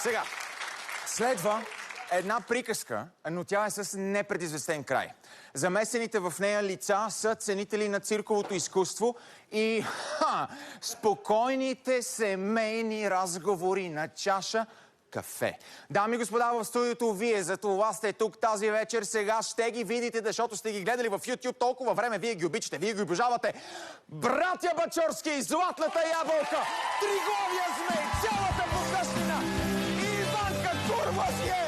Сега, следва една приказка, но тя е с непредизвестен край. Замесените в нея лица са ценители на цирковото изкуство и спокойните семейни разговори на чаша кафе. Дами и господа, в студиото вие за това сте тук тази вечер. Сега ще ги видите, защото сте ги гледали в YouTube толкова време. Вие ги обичате, вие ги обожавате. Братя Бачорски, Златната ябълка, Триглавия змей, цялата покъщнина и Иванка Курвасие!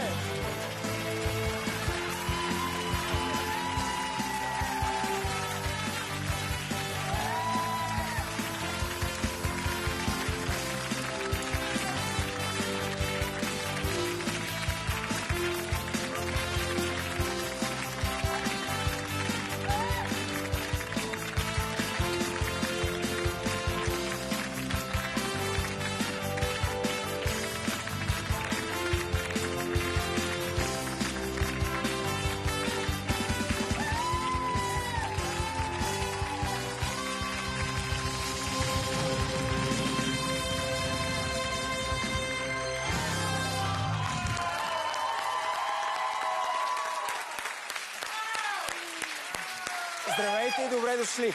Здравейте и добре дошли.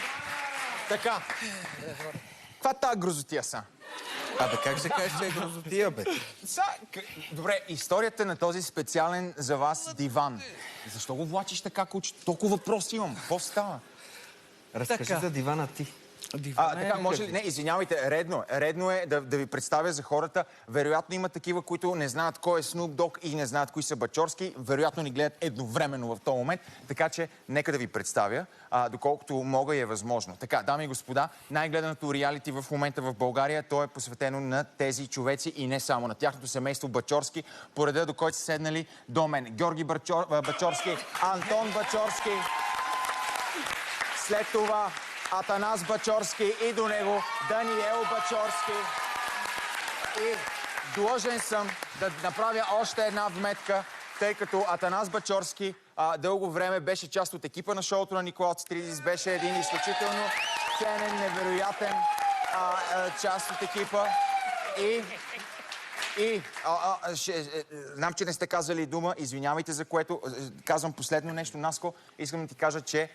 Така. Каква тази грозотия са? Абе, как ще кажеш, че е грозотия, бе? Добре, историята на този специален за вас диван. Защо го влачиш така, куче? Толкова въпроси имам. Какво става? Разкажи за дивана ти. Така, може ли? Не, извинявайте, редно е да ви представя за хората. Вероятно има такива, които не знаят кой е Snoop Dogg и не знаят кои са Бачорски. Вероятно ни гледат едновременно в този момент. Така че, нека да ви представя, доколкото мога и е възможно. Така, дами и господа, най-гледаното реалити в момента в България, то е посветено на тези човеци и не само на тяхното семейство Бачорски, по реда до който са седнали до мен. Георги Бачорски, Антон Бачорски, след това Атанас Бачорски и до него Даниел Бачорски. И длъжен съм да направя още една вметка, тъй като Атанас Бачорски дълго време беше част от екипа на шоуто на Никола Цитаридис, беше един изключително ценен, невероятен част от екипа. Знам, че не сте казали дума, извинявайте за което. Казвам последно нещо, Наско. Искам да ти кажа, че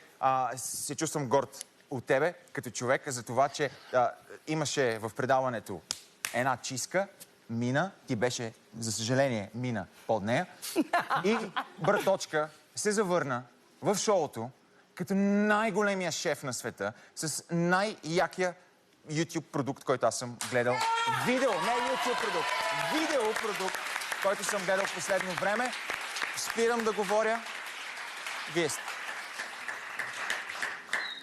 се чувствам горд от тебе, като човек, за това, че имаше в предаването една чистка, мина, ти беше, за съжаление, мина под нея, и браточка се завърна в шоуто като най-големия шеф на света, с най-якия YouTube продукт, който аз съм гледал. Видео, не YouTube продукт, видео продукт, който съм гледал в последно време. Спирам да говоря. Вие сте.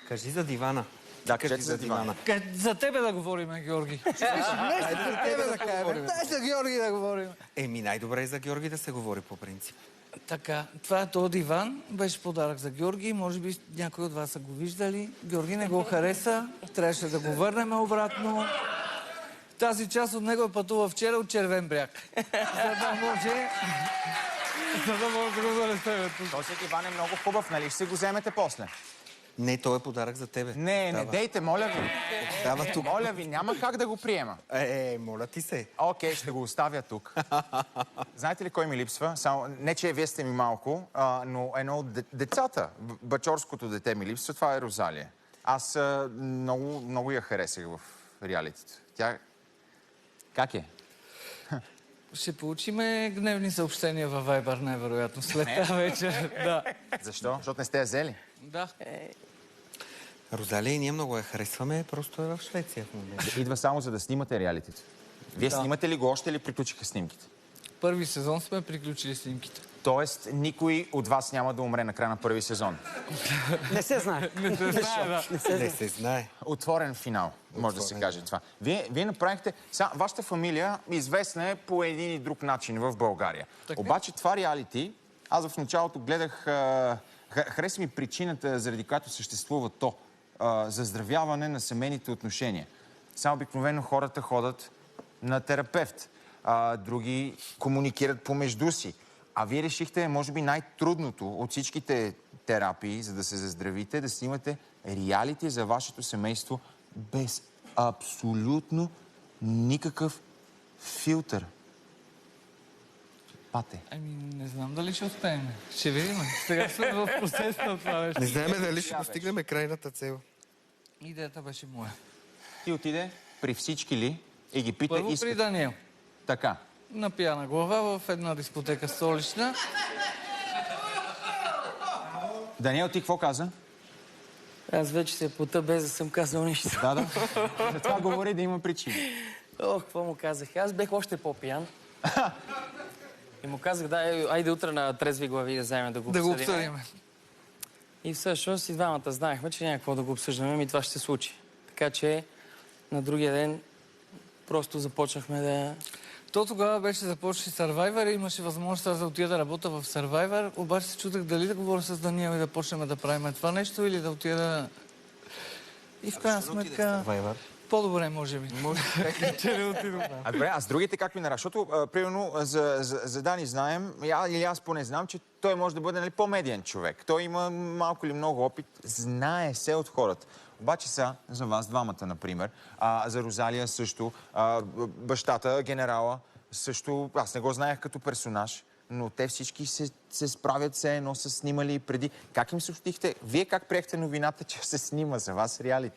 Кажи за дивана. Да, кажете за дивана. За тебе да говорим, Георги. Дай за Георги да говорим. Еми, най-добре е за Георги да се говори по принцип. Така, това е този диван. Беше подарък за Георги. Може би някои от вас са го виждали. Георги не го хареса. Трябваше да го върнем обратно. Тази част от него е пътува вчера от Червен бряг. За да може да го върнем тук. Този диван е много хубав, нали? Ще се го вземете после. Не, той е подарък за тебе. Не дейте, моля ви. Дава тук. Моля ви, няма как да го приема. Моля ти се. Окей, ще го оставя тук. Знаете ли кой ми липсва? Само, не, че вие сте ми малко, но едно от децата, бачорското дете ми липсва, това е Розалия. Аз много я харесах в реалитито. Тя... Как е? Ще получиме гневни съобщения във Viber, най-вероятно, след тази вечер. Да. Защо? Защото не сте я взели? Да. Розалия и ние много я харесваме, просто е в Швеция в момента. Идва само за да снимате реалитито. Вие снимате ли го още или приключиха снимките? Първи сезон сме приключили снимките. Тоест, никой от вас няма да умре на края на първи сезон. Не се знае. Не се знае. Отворен финал, може да се каже това. Вие направихте... Вашата фамилия известна е по един и друг начин в България. Така. Обаче това реалити, аз в началото гледах... Хареса ми причината, заради която съществува то. Заздравяване на семейните отношения. Само обикновено хората ходят на терапевт. Други комуникират помежду си. А вие решихте, може би, най-трудното от всичките терапии, за да се заздравите, да снимате реалити за вашето семейство без абсолютно никакъв филтър. спате. Не знам дали ще успеем. Ще видим. Сега сме в процес на това нещо. Не знаем дали ще постигнем крайната цел. Идеята беше моя. Ти отиде при всички ли и ги пита... Първо при Даниел. Така. На пияна глава в една дискотека столична. Даниел, ти какво каза? Аз вече се пота без да съм казал нищо. Да. За това говори да има причини. Ох, какво му казах? Аз бех още по-пиян. И му казах, да, айде утре на трезви глави да вземем да го Да го обсъдим. обсъдим. И всъщност и двамата знаехме, че няма какво да го обсъждаме и това ще се случи. Така че на другия ден просто започнахме да... То тогава беше започна Survivor и имаше възможност аз да отида да работя в Survivor, обаче се чудах дали да говоря с Даниел и да почнем да правим това нещо или да отида... И в крайна сметка... По-добре, може би. Че не отидох там. А добре, а с другите как ми нара? Защото, примерно, за Дани знаем, или аз поне знам, че той може да бъде, нали, по-медиен човек. Той има малко или много опит, знае се от хората. Обаче са за вас двамата, например, за Розалия също, бащата, генерала също, аз не го знаех като персонаж, но те всички се справят все едно са снимали преди. Как им съобщихте? Вие как приехте новината, че се снима за вас реалити?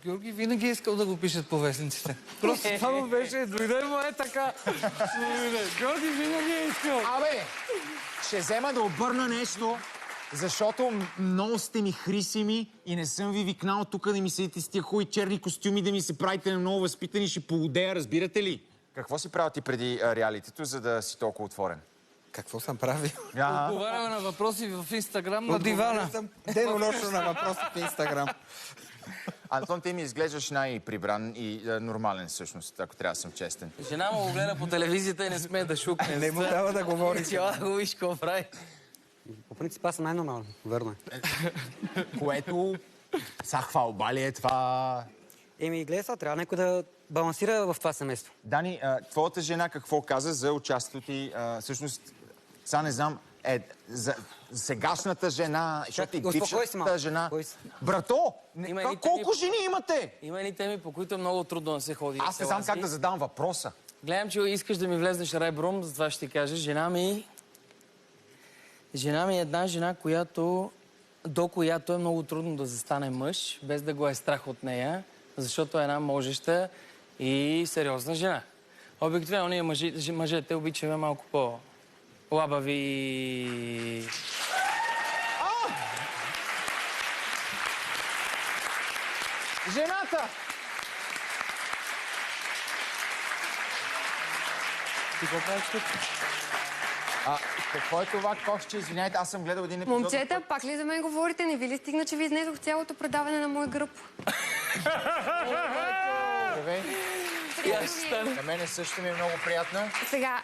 Георги винаги е искал да го пишат по вестниците. Просто това му беше, дойде му е така. Георги винаги е искал. Абе, ще взема да обърна нещо, защото много сте ми хрисими и не съм ви викнал тук да ми седите с тия хубави черни костюми, да ми се правите на много възпитани, ще полудея, разбирате ли? Какво си правил ти преди реалитето, за да си толкова отворен? Какво съм правил? Отговаряме на въпроси в Инстаграм на дивана. Съм денонощно на въпроси в Инстаграм. Антон, ти ми изглеждаш най-прибран и нормален всъщност, ако трябва да съм честен. Жена му го гледа по телевизията и не сме да шукне. Не му дава да говори. Цяла го виж какво прави. По принцип аз съм най-нормален, верно е. Което... Са хвалба ли е това? Гледай сега, трябва някой да балансира в това семейство. Дани, твоята жена какво каза за участието ти? Всъщност, сега не знам, за сегашната жена, защото и бившата жена... Брато, колко жени имате? Има едни теми, по които е много трудно да се ходи. Аз не знам как да задам въпроса. Гледам, че искаш да ми влезнеш ребром, затова ще ти кажа. Жена ми е една жена, до която е много трудно да застане мъж, без да го е страх от нея, защото е една можеща и сериозна жена. Обикновено ние мъжете обичаме малко по-лабави. Жената! Ти какво правиш тук? Какво е това, Кошче? Извиняйте, аз съм гледал един епизод... Момчета, пак ли за мен говорите? Не ви ли стигна, че ви изнесох цялото предаване на мой гръб? На мене също ми е много приятно. Сега,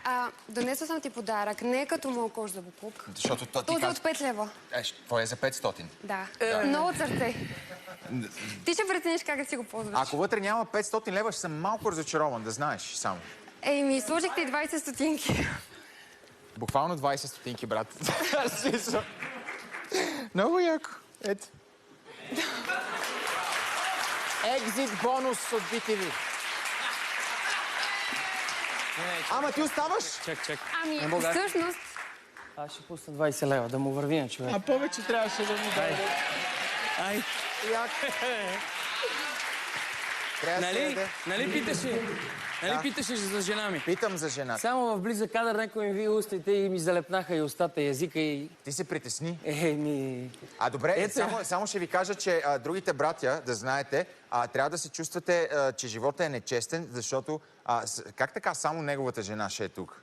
донесла съм ти подарък, не като моят кош за буклук. Защото ти Този от 5 лева. Какво е за 500? Да. Много от сърце. Ти ще прецениш как да си го ползваш. Ако вътре няма 500 лева, ще съм малко разочарован, да знаеш само. Сложихте и 20 стотинки. Буквално 20 стотинки, брат. Много яко. Ето. Екзит бонус от BTV. Ама ти оставаш? Чак. Всъщност... Аз ще пусна 20 лева, да му върви на човек. Повече трябваше да ми даде. Ай. Нали питаше за жена ми? Питам за жена. Само в близък кадър някой ми ви устите и ми залепнаха и устата, и езика и... Ти се притесни. Добре, само ще ви кажа, че другите братя, да знаете, трябва да се чувствате, че живота е нечестен, защото как така само неговата жена ще е тук?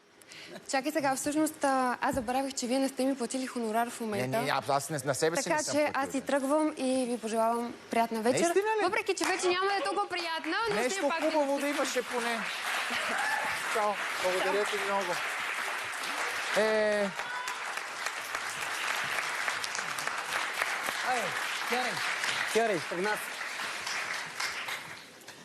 Чакай сега, всъщност аз забравих, че вие не сте ми платили хонорар в момента. Аз на себе си не съм платил. Така че аз си тръгвам и ви пожелавам приятна вечер. Наистина ли? Въпреки, че вече няма да е толкова приятна, но нещо пак... хубаво да имаше поне. Чао, благодаря ти много. Кери, при нас.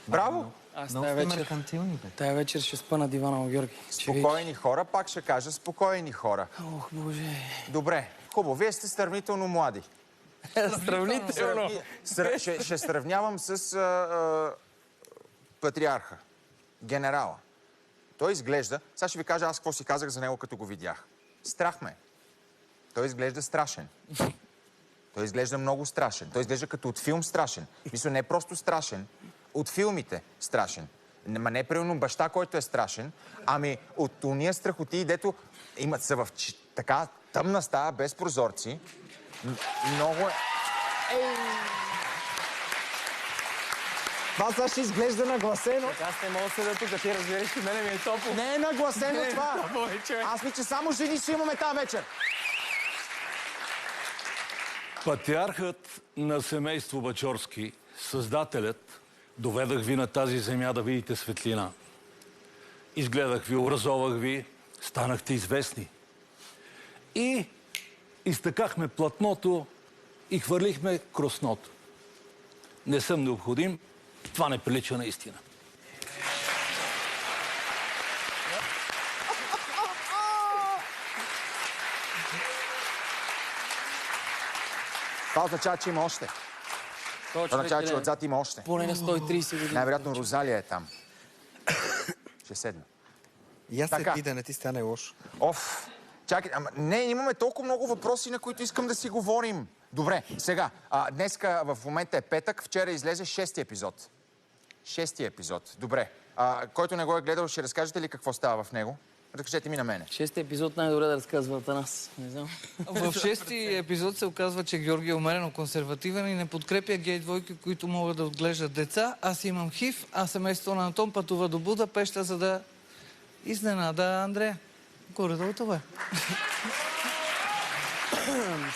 Браво! Аз Много сте меркантилни, бе. тая вечер ще спа на дивана у Георги. Спокойни хора, пак ще кажа, спокойни хора. Ох, Боже. Добре, хубаво, вие сте сравнително млади. Сравнително. Ще сравнявам с патриарха, генерала. Той изглежда... Сега ще ви кажа аз какво си казах за него, като го видях. Страх ме. Той изглежда страшен. Той изглежда много страшен. Той изглежда като от филм страшен. Мисля, не е просто страшен, от филмите страшен. Ма не е примерно баща, който е страшен, ами от уния страхоти, дето имат са в така тъмна стая, без прозорци. Много е... Това сега ще изглежда нагласено. Аз не мога да седа тук, ти разбираш, и мене ми е топло. Не е нагласено това. Топло е, човек. Аз мисля, че само жени ще имаме тази вечер. Патриархът на семейство Бачорски, създателят, доведах ви на тази земя да видите светлина. Изгледах ви, образовах ви, станахте известни. И изтъкахме платното и хвърлихме кросното. Не съм необходим, това не прилича на истина. Това означава, че има още. Това означава, че отзад има още. Поне на 130 години. Най-вероятно Розалия е там. Ще седна. И аз Така. се да не ти стане лошо. Оф, чакай, ама не, имаме толкова много въпроси, на които искам да си говорим. Добре, сега, днеска в момента е петък, вчера излезе 6-ти епизод. 6-ти епизод, добре. Който не го е гледал, ще разкажете ли какво става в него? Разкажете ми на мене. Шести епизод най-добре да разказва Атанас. Не знам. В шести епизод се оказва, че Георги е умерено консервативен и не подкрепя гей двойки, които могат да отглеждат деца. Аз имам хив, а семейството на Антон пътува до Будапеща, за да изненада Андрея. Горе-долу това е.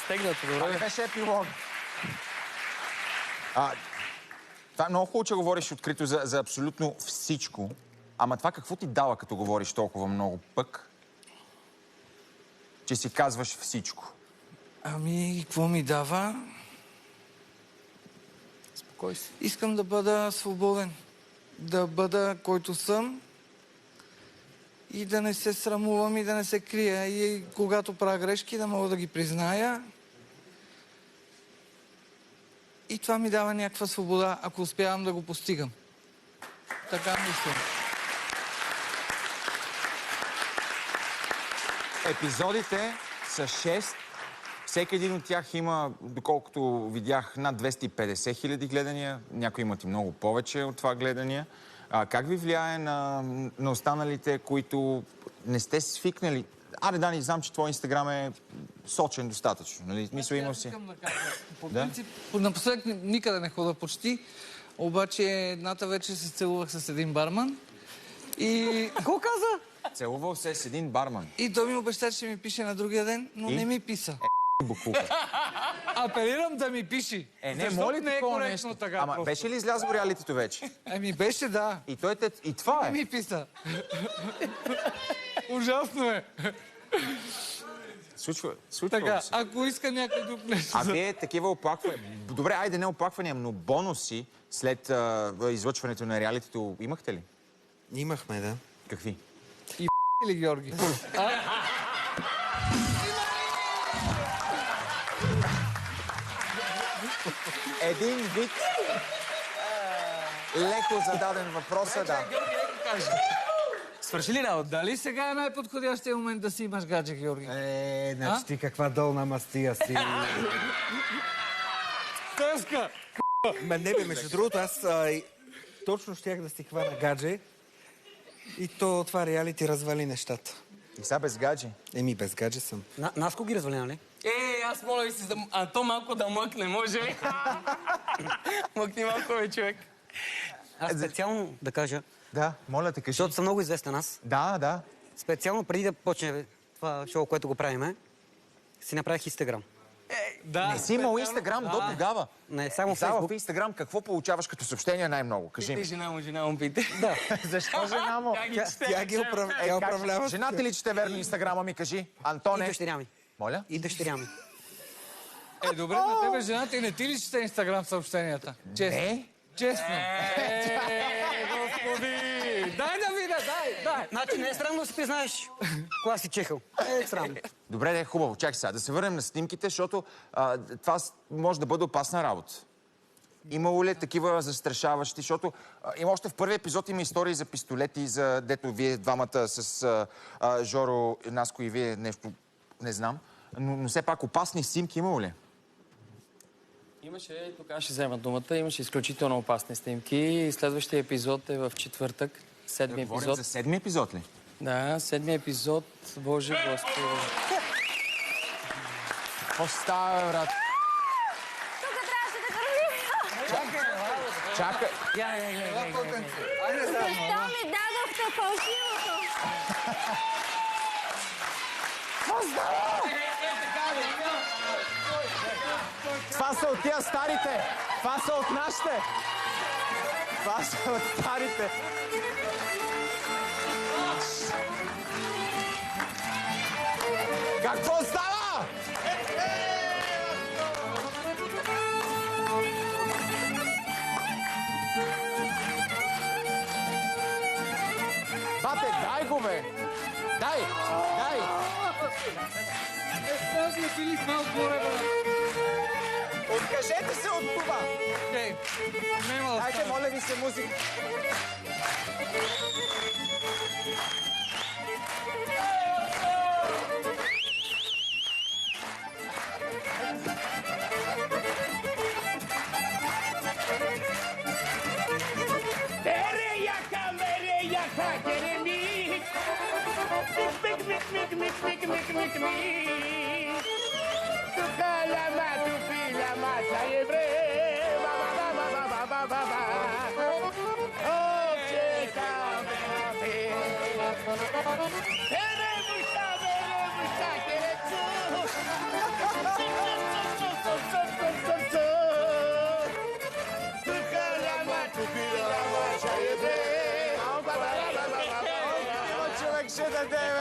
Стегнато, Това не добре. беше епилог. Това е много хубаво, че говориш открито за абсолютно всичко. Ама това какво ти дава, като говориш толкова много пък? Че си казваш всичко. Ами, какво ми дава? Спокой си. Искам да бъда свободен. Да бъда който съм и да не се срамувам и да не се крия. И когато правя грешки, да мога да ги призная. И това ми дава някаква свобода, ако успявам да го постигам. Така мисля. Епизодите са 6. Всеки един от тях има, доколкото видях, над 250 хиляди гледания. Някои имат и много повече от това гледания. Как ви влияе на останалите, които не сте свикнали? Дани, знам, че твой инстаграм е сочен достатъчно. Нали? Мисля, има си. По принцип, напоследък никъде не хода почти. Обаче едната вече се целувах с един барман. И... Какво каза? Целувал се с един барман. И той ми обеща, че ще ми пише на другия ден, но не ми писа. Букука. Апелирам да ми пиши. Не, Защото моля не е такова коректно нещо. така Ама просто. беше ли излязъл реалитито вече? Ами беше, да. И той те... И това Не е. ми писа. Ужасно е. Случва Така, се. ако иска някой друг нещо... А вие такива оплаквания... Добре, айде не оплаквания, но бонуси след излъчването на реалитито имахте ли? Имахме, да. Какви? Или Георги? Един вид леко зададен въпрос, да. Свърши ли работа? Дали сега е най-подходящия момент да си имаш гадже, Георги? Значи ти каква долна мастия си. Теска! Ма не бе, между другото, аз точно щях да си хвана гадже и то това реалити развали нещата. И сега без гаджи. Без гадже съм. Наско ги развали, нали? Аз моля ви се, Антон малко да мъкне, може ли? Мъкни малко, бе, човек. Аз специално да кажа, Да, моля те, кажи. защото съм много известен аз, Да. специално преди да почне това шоу, което го правиме, си направих Инстаграм. Да. Не си имал Инстаграм до тогава. Не, само Сега в Фейсбук. Инстаграм какво получаваш като съобщение най-много? Кажи Ти ми. жена му пите. Да. Защо жена му? Тя ги управлява. Жената ли чете верно Инстаграма ми, кажи? И Антоне. дъщеря ми. Моля? И дъщеря ми. Добре, на тебе жената и не ти ли чете Инстаграм съобщенията? Честно. Не? Честно. Господи! Дай да видя, дай! Значи не е срамно да си признаеш, кога си чехал. Не е срамно. Добре, не е хубаво. Чакай сега, да се върнем на снимките, защото това може да бъде опасна работа. Имало ли такива застрашаващи? Защото има още в първи епизод има истории за пистолети, за дето вие двамата с Жоро, Наско и вие нещо, не знам. Но все пак опасни снимки имало ли? Имаше, тук аз ще взема думата, имаше изключително опасни снимки. Следващия епизод е в четвъртък. Седми Говорим епизод. за седми епизод ли? Да, седми епизод. Боже Господи. Какво става, брат? Тук трябваше да върви. Чакай. Защо ми дадохте фалшивото? Това са от тия старите! Това са от нашите! Това са от старите! Какво става? Бате, дай го, бе! Дай! Дай! Откажете се от това! Дайте, моля ви се, музика! Човек ще даде, бе!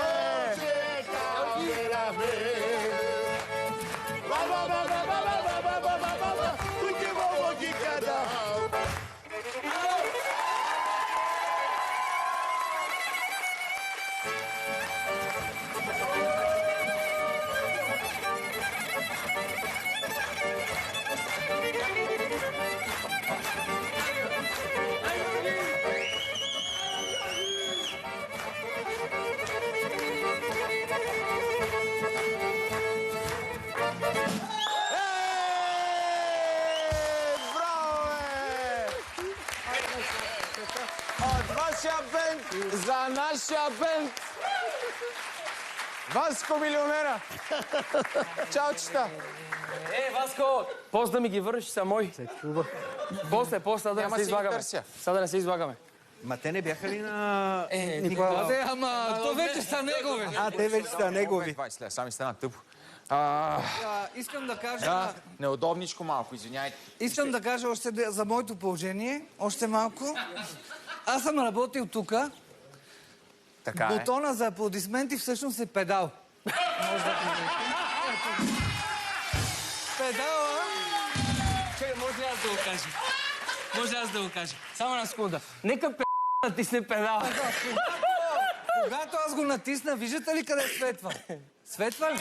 От вашия бенд за нашия бенд! Васко Милионера! Чао, чета! Васко! После да ми ги върнеш, са мои. После, да не се излагаме. Сега да не се излагаме. Ма те не бяха ли на Никола? Ама то вече са негови. те вече са негови. 20 лева, сами стана тъпо. Искам да кажа... Да, неудобничко малко, извиняйте. Искам да кажа още за моето положение, още малко. Аз съм работил тук. Така е. Бутона за аплодисменти всъщност е педал. Може да видите. Педала... Чакай, може ли аз да го кажа? Може аз да го кажа? Само на секунда. Нека натисне педала. Когато аз го натисна, виждате ли къде светва? Светва ли?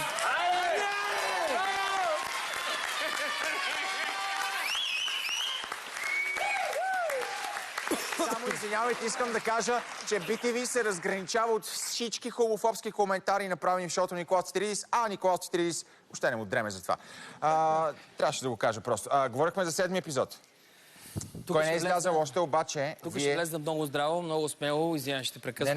Само извинявайте, искам да кажа, че BTV се разграничава от всички хомофобски коментари, направени в шоуто на Никола Цитиридис, а Никола Цитиридис въобще не му дреме за това. Трябваше да го кажа просто. Говорихме за седми епизод. Кой не е излязъл още, обаче... Тук ще влезна много здраво, много смело, извинявай, ще прекъсна.